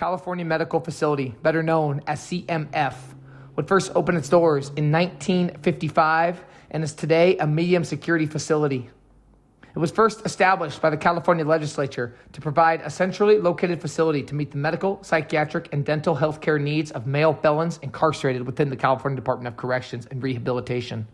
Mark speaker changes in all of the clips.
Speaker 1: California Medical Facility, better known as CMF, would first open its doors in 1955 and is today a medium security facility. It was first established by the California legislature to provide a centrally located facility to meet the medical, psychiatric, and dental health care needs of male felons incarcerated within the California Department of Corrections and Rehabilitation.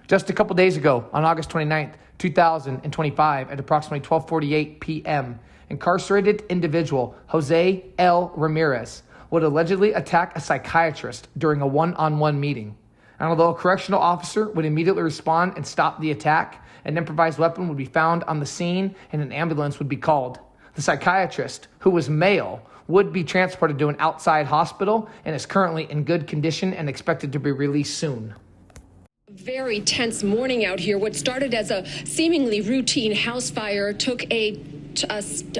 Speaker 1: Just a couple days ago, on August 29th, 2025, at approximately 12:48 p.m., incarcerated individual Jose L. Ramirez would allegedly attack a psychiatrist during a one-on-one meeting. And although a correctional officer would immediately respond and stop the attack, an improvised weapon would be found on the scene and an ambulance would be called. The psychiatrist, who was male, would be transported to an outside hospital and is currently in good condition and expected to be released soon.
Speaker 2: Very tense morning out here. What started as a seemingly routine house fire took a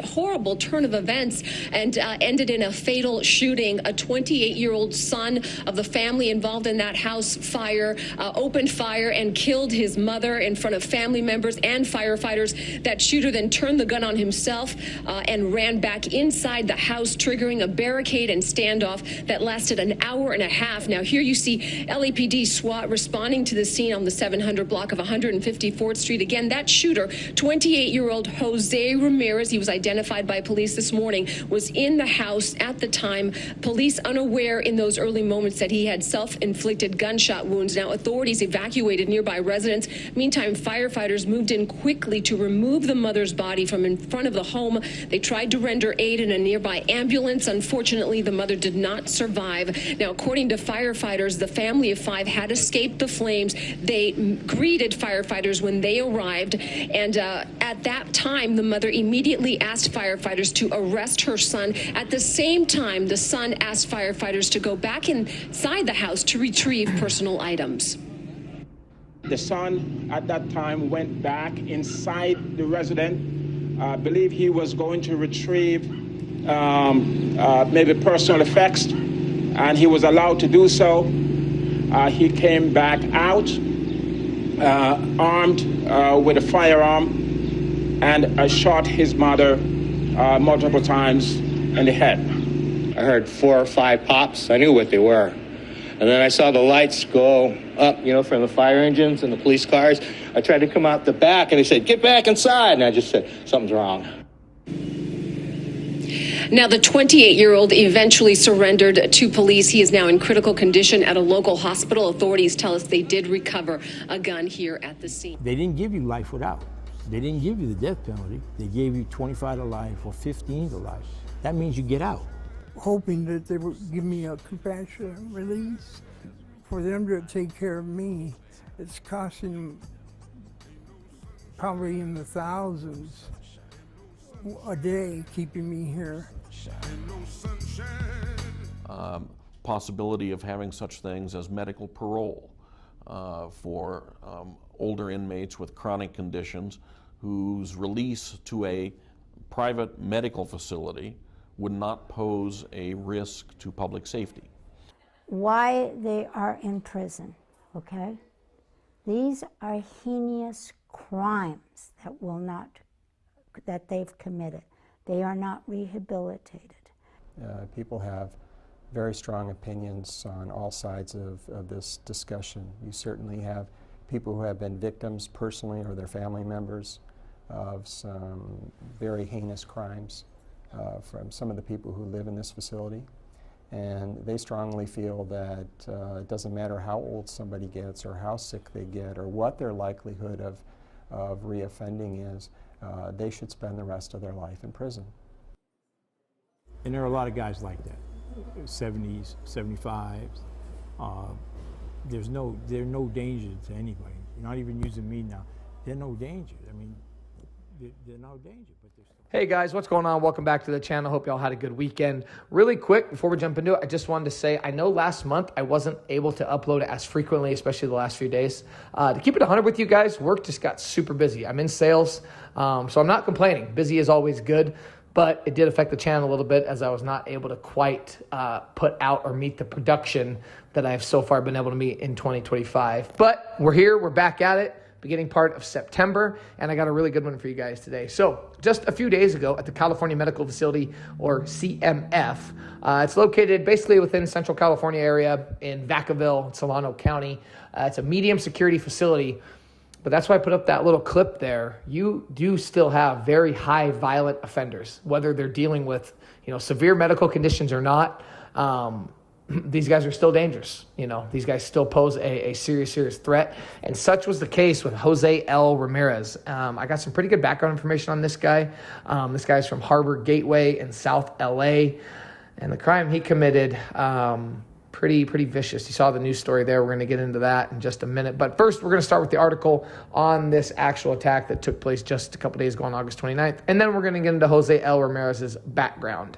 Speaker 2: horrible turn of events and ended in a fatal shooting. A 28-year-old son of the family involved in that house fire opened fire and killed his mother in front of family members and firefighters. That shooter then turned the gun on himself and ran back inside the house, triggering a barricade and standoff that lasted an hour and a half. Now here you see LAPD SWAT responding to the scene on the 700 block of 154th Street. Again, that shooter, 28-year-old Jose Ramirez, he was identified by police this morning, was in the house at the time. Police unaware in those early moments that he had self-inflicted gunshot wounds. Now authorities evacuated nearby residents. Meantime, firefighters moved in quickly to remove the mother's body from in front of the home. They tried to render aid in a nearby ambulance. Unfortunately, the mother did not survive. Now, according to firefighters, the family of five had escaped the flames. They greeted firefighters when they arrived, and at that time, the mother immediately asked firefighters to arrest her son. At the same time, the son asked firefighters to go back inside the house to retrieve personal items.
Speaker 3: The son at that time went back inside the residence. I believe he was going to retrieve maybe personal effects, and he was allowed to do so. He came back out armed with a firearm and shot his mother multiple times in the head.
Speaker 4: I heard 4 or 5 pops. I knew what they were. And then I saw the lights go up, from the fire engines and the police cars. I tried to come out the back, and they said, "Get back inside." And I just said, "Something's wrong."
Speaker 2: Now, the 28-year-old eventually surrendered to police. He is now in critical condition at a local hospital. Authorities tell us they did recover a gun here at the scene.
Speaker 5: They didn't give you life without. They didn't give you the death penalty. They gave you 25 to life or 15 to life. That means you get out.
Speaker 6: Hoping that they would give me a compassionate release for them to take care of me. It's costing them probably in the thousands a day keeping me here.
Speaker 7: Possibility of having such things as medical parole for older inmates with chronic conditions whose release to a private medical facility would not pose a risk to public safety.
Speaker 8: Why they are in prison, okay? These are heinous crimes that they've committed. They are not rehabilitated.
Speaker 9: People have very strong opinions on all sides of this discussion. You certainly have people who have been victims personally or their family members of some very heinous crimes from some of the people who live in this facility. And they strongly feel that it doesn't matter how old somebody gets or how sick they get or what their likelihood of reoffending is, they should spend the rest of their life in prison.
Speaker 5: And there are a lot of guys like that, 70s, 75s. They're no danger to anybody. You're not even using me now. They're no danger. I mean, they're no danger, but they're still.
Speaker 1: Hey guys, what's going on? Welcome back to the channel. Hope y'all had a good weekend. Really quick, before we jump into it, I just wanted to say, I know last month I wasn't able to upload as frequently, especially the last few days. To keep it 100 with you guys, work just got super busy. I'm in sales, so I'm not complaining. Busy is always good, but it did affect the channel a little bit as I was not able to quite put out or meet the production that I have so far been able to meet in 2025. But we're here, we're back at it. beginning part of September, and I got a really good one for you guys today. So just a few days ago at the California Medical Facility, or CMF, it's located basically within Central California area in Vacaville, Solano County. It's a medium security facility, but that's why I put up that little clip there. You do still have very high violent offenders, whether they're dealing with severe medical conditions or not. These guys are still dangerous. These guys still pose a serious threat. And such was the case with Jose L. Ramirez. I got some pretty good background information on this guy. This guy's from Harbor Gateway in South LA. And the crime he committed, pretty vicious. You saw the news story there. We're going to get into that in just a minute. But first, we're going to start with the article on this actual attack that took place just a couple days ago on August 29th. And then we're going to get into Jose L. Ramirez's background.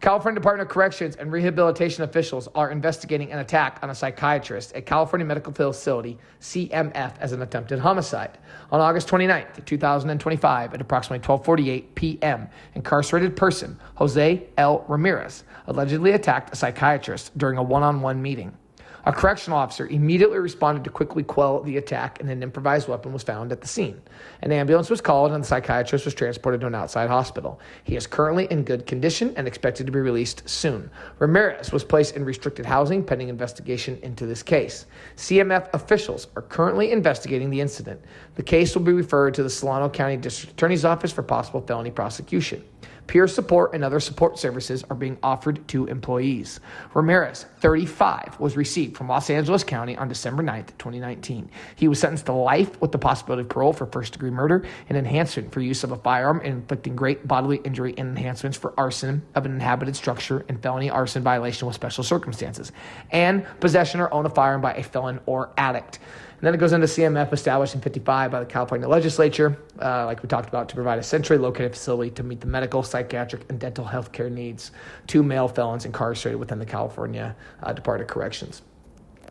Speaker 1: California Department of Corrections and Rehabilitation officials are investigating an attack on a psychiatrist at California Medical Facility, CMF, as an attempted homicide. On August 29th, 2025, at approximately 12:48 p.m., incarcerated person Jose L. Ramirez allegedly attacked a psychiatrist during a one-on-one meeting. A correctional officer immediately responded to quickly quell the attack, and an improvised weapon was found at the scene. An ambulance was called, and the psychiatrist was transported to an outside hospital. He is currently in good condition and expected to be released soon. Ramirez was placed in restricted housing pending investigation into this case. CMF officials are currently investigating the incident. The case will be referred to the Solano County District Attorney's Office for possible felony prosecution. Peer support and other support services are being offered to employees. Ramirez, 35, was received from Los Angeles County on December 9th, 2019. He was sentenced to life with the possibility of parole for first-degree murder, an enhancement for use of a firearm and inflicting great bodily injury, and enhancements for arson of an inhabited structure and felony arson violation with special circumstances, and possession or own a firearm by a felon or addict. And then it goes into CMF, established in 1955 by the California legislature, like we talked about, to provide a centrally located facility to meet the medical, psychiatric, and dental health care needs to male felons incarcerated within the California Department of Corrections.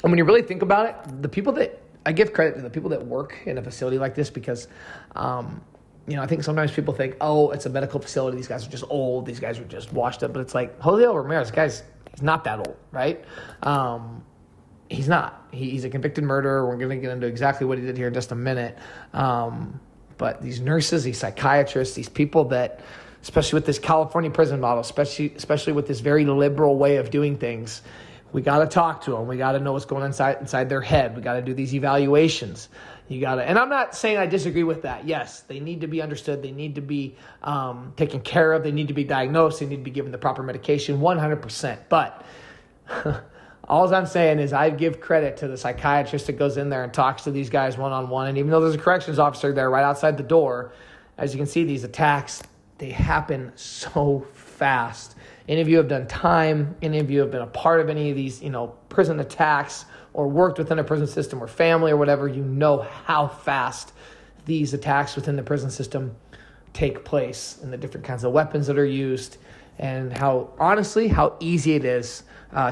Speaker 1: And when you really think about it, the people that I give credit to the people that work in a facility like this, because I think sometimes people think, oh, it's a medical facility, these guys are just old, these guys are just washed up, but it's like Jose L. Ramirez, he's not that old, right? He's not. He's a convicted murderer. We're going to get into exactly what he did here in just a minute. But these nurses, these psychiatrists, these people that, especially with this California prison model, especially with this very liberal way of doing things, we got to talk to them. We got to know what's going on inside their head. We got to do these evaluations. And I'm not saying I disagree with that. Yes, they need to be understood. They need to be taken care of. They need to be diagnosed. They need to be given the proper medication, 100%. But all I'm saying is I give credit to the psychiatrist that goes in there and talks to these guys one-on-one. And even though there's a corrections officer there right outside the door, as you can see, these attacks, they happen so fast. Any of you have done time, any of you have been a part of any of these, prison attacks or worked within a prison system or family or whatever, you know how fast these attacks within the prison system take place and the different kinds of weapons that are used and how easy it is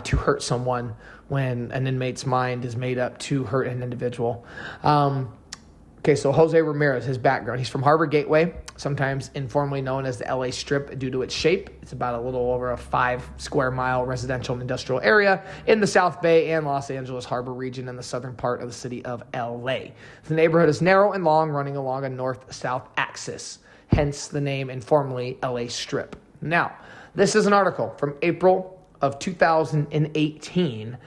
Speaker 1: to hurt someone when an inmate's mind is made up to hurt an individual. So Jose Ramirez, his background. He's from Harbor Gateway, sometimes informally known as the LA Strip due to its shape. It's about a little over a 5 square mile residential and industrial area in the South Bay and Los Angeles Harbor region in the southern part of the city of LA. The neighborhood is narrow and long, running along a north-south axis, hence the name informally LA Strip. Now, this is an article from April of 2018,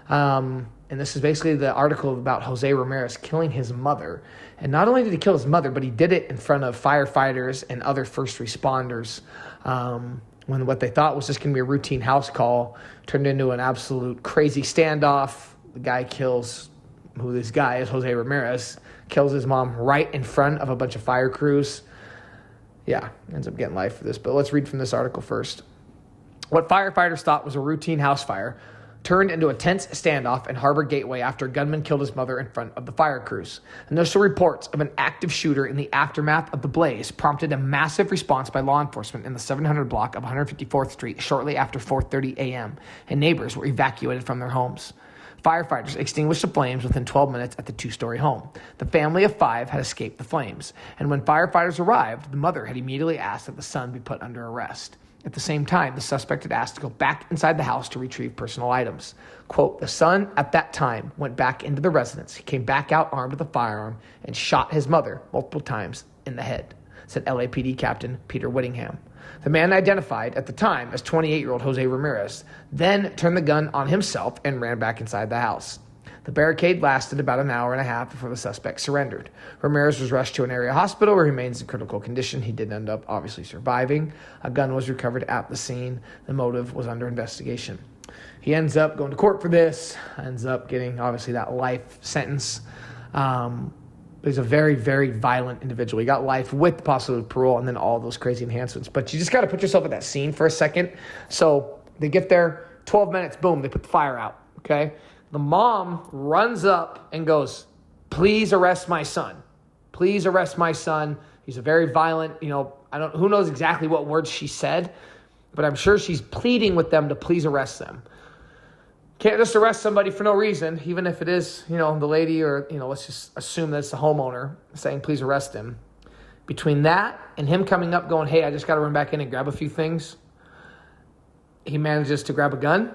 Speaker 1: and this is basically the article about Jose Ramirez killing his mother. And not only did he kill his mother, but he did it in front of firefighters and other first responders. When what they thought was just going to be a routine house call turned into an absolute crazy standoff. The guy kills, who this guy is, Jose Ramirez, kills his mom right in front of a bunch of fire crews. Yeah, ends up getting life for this. But let's read from this article first. What firefighters thought was a routine house fire turned into a tense standoff in Harbor Gateway after a gunman killed his mother in front of the fire crews. Initial reports of an active shooter in the aftermath of the blaze prompted a massive response by law enforcement in the 700 block of 154th Street shortly after 4:30 a.m., and neighbors were evacuated from their homes. Firefighters extinguished the flames within 12 minutes at the 2-story home. The family of 5 had escaped the flames, and when firefighters arrived, the mother had immediately asked that the son be put under arrest. At the same time, the suspect had asked to go back inside the house to retrieve personal items. Quote, the son at that time went back into the residence. He came back out armed with a firearm and shot his mother multiple times in the head, said LAPD Captain Peter Whittingham. The man identified at the time as 28-year-old Jose Ramirez then turned the gun on himself and ran back inside the house. The barricade lasted about an hour and a half before the suspect surrendered. Ramirez was rushed to an area hospital where he remains in critical condition. He did end up obviously surviving. A gun was recovered at the scene. The motive was under investigation. He ends up going to court for this, ends up getting obviously that life sentence. He's a very, very violent individual. He got life with the possibility of parole and then all those crazy enhancements. But you just got to put yourself in that scene for a second. So they get there, 12 minutes, boom, they put the fire out, okay? The mom runs up and goes, please arrest my son. Please arrest my son. He's a very violent, who knows exactly what words she said, but I'm sure she's pleading with them to please arrest them. Can't just arrest somebody for no reason, even if it is, the lady or, let's just assume that it's the homeowner saying, please arrest him. Between that and him coming up going, hey, I just got to run back in and grab a few things, he manages to grab a gun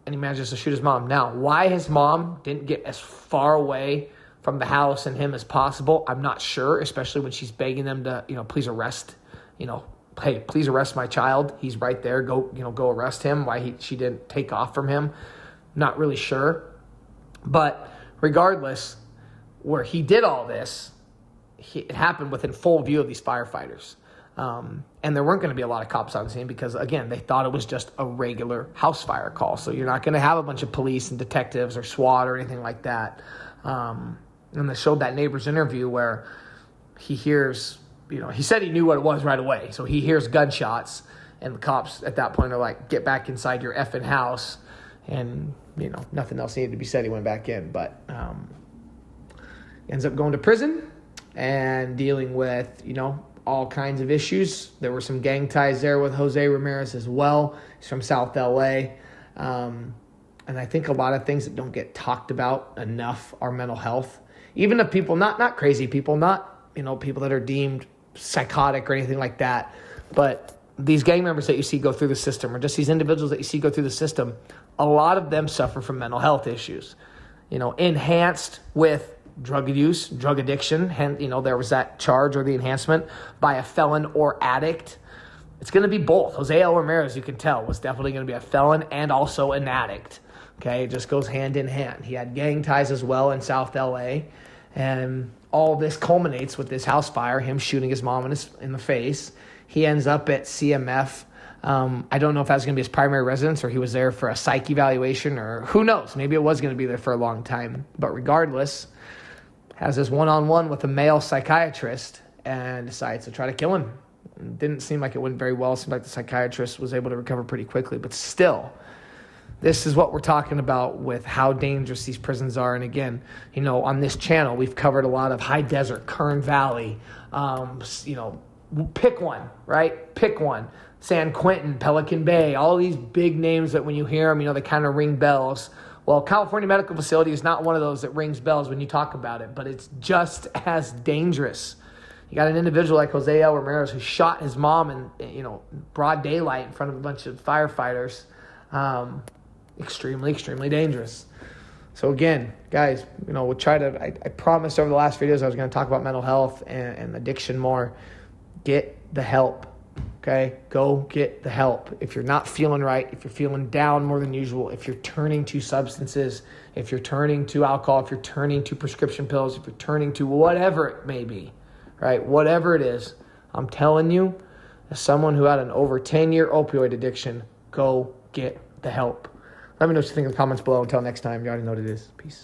Speaker 1: and he manages to shoot his mom. Now, why his mom didn't get as far away from the house and him as possible, I'm not sure, especially when she's begging them to, please arrest, hey, please arrest my child. He's right there. Go arrest him. Why she didn't take off from him. Not really sure. But regardless, where he did all this, it happened within full view of these firefighters. And there weren't going to be a lot of cops on scene because, again, they thought it was just a regular house fire call. So you're not going to have a bunch of police and detectives or SWAT or anything like that. And they showed that neighbor's interview where he hears, he said he knew what it was right away. So he hears gunshots and the cops at that point are like, get back inside your effing house. And, nothing else needed to be said. He went back in, but ends up going to prison and dealing with, all kinds of issues. There were some gang ties there with Jose Ramirez as well. He's from South LA. And I think a lot of things that don't get talked about enough are mental health. Even if people, not crazy people, not, people that are deemed psychotic or anything like that, but these gang members that you see go through the system or just these individuals that you see go through the system, a lot of them suffer from mental health issues, enhanced with drug use, drug addiction. There was that charge or the enhancement by a felon or addict. It's going to be both. Jose Ramirez, you can tell, was definitely going to be a felon and also an addict. Okay, it just goes hand in hand. He had gang ties as well in South LA. And all this culminates with this house fire, him shooting his mom in the face. He ends up at CMF. I don't know if that was going to be his primary residence or he was there for a psych evaluation or who knows. Maybe it was going to be there for a long time. But regardless, has this one-on-one with a male psychiatrist and decides to try to kill him. It didn't seem like it went very well. It seemed like the psychiatrist was able to recover pretty quickly. But still, this is what we're talking about with how dangerous these prisons are. And again, on this channel, we've covered a lot of high desert, Kern Valley, pick one, right? Pick one. San Quentin, Pelican Bay, all these big names that when you hear them, they kind of ring bells. Well, California Medical Facility is not one of those that rings bells when you talk about it, but it's just as dangerous. You got an individual like Jose Ramirez who shot his mom in, broad daylight in front of a bunch of firefighters. Extremely, extremely dangerous. So again, guys, we'll try to, I promised over the last videos I was going to talk about mental health and addiction more. Get the help. Okay, go get the help. If you're not feeling right, if you're feeling down more than usual, if you're turning to substances, if you're turning to alcohol, if you're turning to prescription pills, if you're turning to whatever it may be, right? Whatever it is, I'm telling you, as someone who had an over 10-year opioid addiction, go get the help. Let me know what you think in the comments below. Until next time, you already know what it is. Peace.